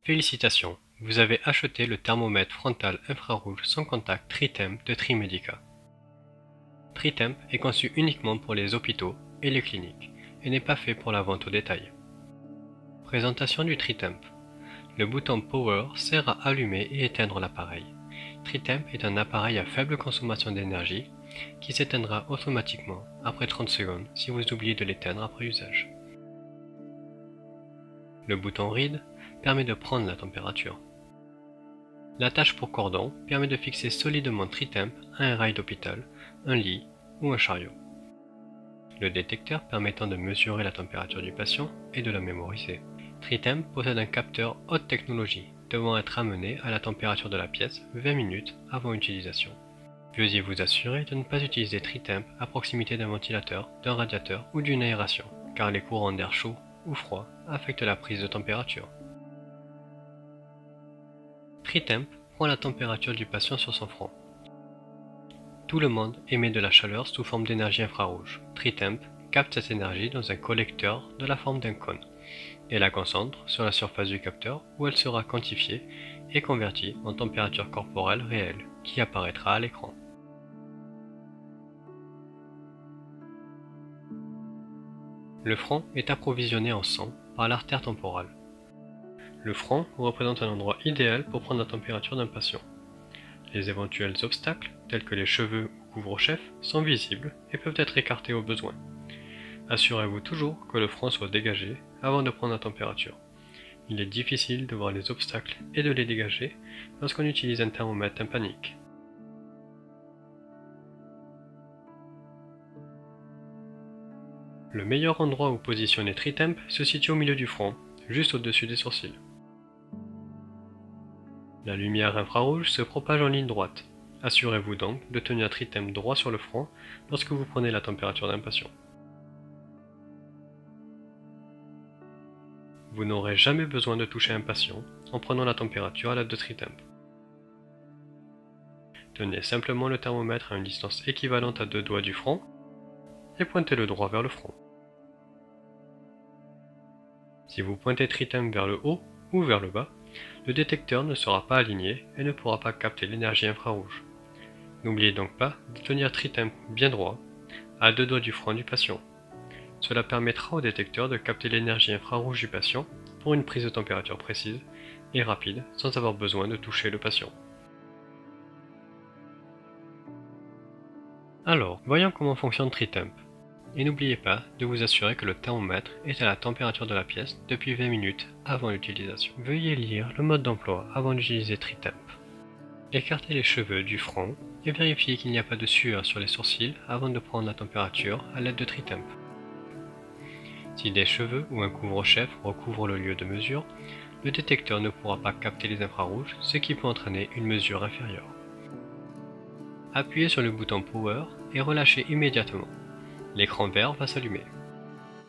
Félicitations, vous avez acheté le thermomètre frontal infrarouge sans contact TriTemp de Trimedica. TriTemp est conçu uniquement pour les hôpitaux et les cliniques et n'est pas fait pour la vente au détail. Présentation du TriTemp. Le bouton Power sert à allumer et éteindre l'appareil. TriTemp est un appareil à faible consommation d'énergie qui s'éteindra automatiquement après 30 secondes si vous oubliez de l'éteindre après usage. Le bouton Read permet de prendre la température. L'attache pour cordon permet de fixer solidement TriTemp à un rail d'hôpital, un lit ou un chariot. Le détecteur permettant de mesurer la température du patient et de la mémoriser. TriTemp possède un capteur haute technologie devant être amené à la température de la pièce 20 minutes avant utilisation. Veuillez vous assurer de ne pas utiliser TriTemp à proximité d'un ventilateur, d'un radiateur ou d'une aération, car les courants d'air chaud ou froid affectent la prise de température. TriTemp prend la température du patient sur son front. Tout le monde émet de la chaleur sous forme d'énergie infrarouge. TriTemp capte cette énergie dans un collecteur de la forme d'un cône et la concentre sur la surface du capteur où elle sera quantifiée et convertie en température corporelle réelle qui apparaîtra à l'écran. Le front est approvisionné en sang par l'artère temporale. Le front représente un endroit idéal pour prendre la température d'un patient. Les éventuels obstacles, tels que les cheveux ou couvre-chef, sont visibles et peuvent être écartés au besoin. Assurez-vous toujours que le front soit dégagé avant de prendre la température. Il est difficile de voir les obstacles et de les dégager lorsqu'on utilise un thermomètre tympanique. Le meilleur endroit où positionner TriTemp se situe au milieu du front, juste au-dessus des sourcils. La lumière infrarouge se propage en ligne droite. Assurez-vous donc de tenir TriTemp droit sur le front lorsque vous prenez la température d'un patient. Vous n'aurez jamais besoin de toucher un patient en prenant la température à l'aide de TriTemp. Tenez simplement le thermomètre à une distance équivalente à 2 doigts du front et pointez-le droit vers le front. Si vous pointez TriTemp vers le haut ou vers le bas, le détecteur ne sera pas aligné et ne pourra pas capter l'énergie infrarouge. N'oubliez donc pas de tenir TriTemp bien droit, à 2 doigts du front du patient. Cela permettra au détecteur de capter l'énergie infrarouge du patient pour une prise de température précise et rapide sans avoir besoin de toucher le patient. Alors, voyons comment fonctionne TriTemp. Et n'oubliez pas de vous assurer que le thermomètre est à la température de la pièce depuis 20 minutes avant l'utilisation. Veuillez lire le mode d'emploi avant d'utiliser TriTemp. Écartez les cheveux du front et vérifiez qu'il n'y a pas de sueur sur les sourcils avant de prendre la température à l'aide de TriTemp. Si des cheveux ou un couvre-chef recouvrent le lieu de mesure, le détecteur ne pourra pas capter les infrarouges, ce qui peut entraîner une mesure inférieure. Appuyez sur le bouton Power et relâchez immédiatement. L'écran vert va s'allumer.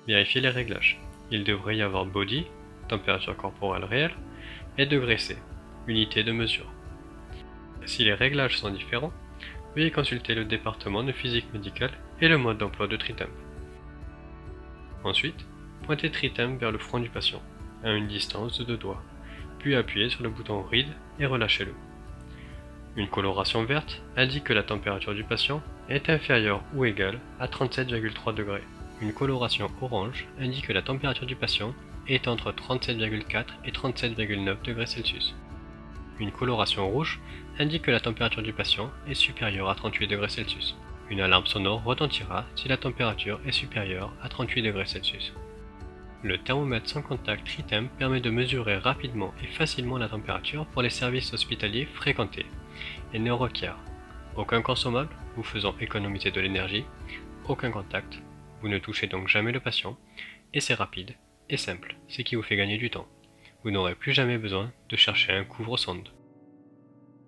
Vérifiez les réglages. Il devrait y avoir Body, température corporelle réelle, et degré C, unité de mesure. Si les réglages sont différents, veuillez consulter le département de physique médicale et le mode d'emploi de TriTemp. Ensuite, pointez TriTemp vers le front du patient, à une distance de 2 doigts, puis appuyez sur le bouton Read et relâchez-le. Une coloration verte indique que la température du patient est inférieure ou égale à 37,3 degrés. Une coloration orange indique que la température du patient est entre 37,4 et 37,9 degrés Celsius. Une coloration rouge indique que la température du patient est supérieure à 38 degrés Celsius. Une alarme sonore retentira si la température est supérieure à 38 degrés Celsius. Le thermomètre sans contact TriTemp permet de mesurer rapidement et facilement la température pour les services hospitaliers fréquentés et ne requiert aucun consommable vous faisant économiser de l'énergie, aucun contact, vous ne touchez donc jamais le patient, et c'est rapide et simple, ce qui vous fait gagner du temps. Vous n'aurez plus jamais besoin de chercher un couvre-sonde.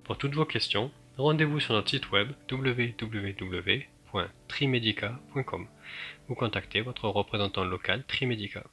Pour toutes vos questions, rendez-vous sur notre site web www.trimedica.com ou contactez votre représentant local Trimedica.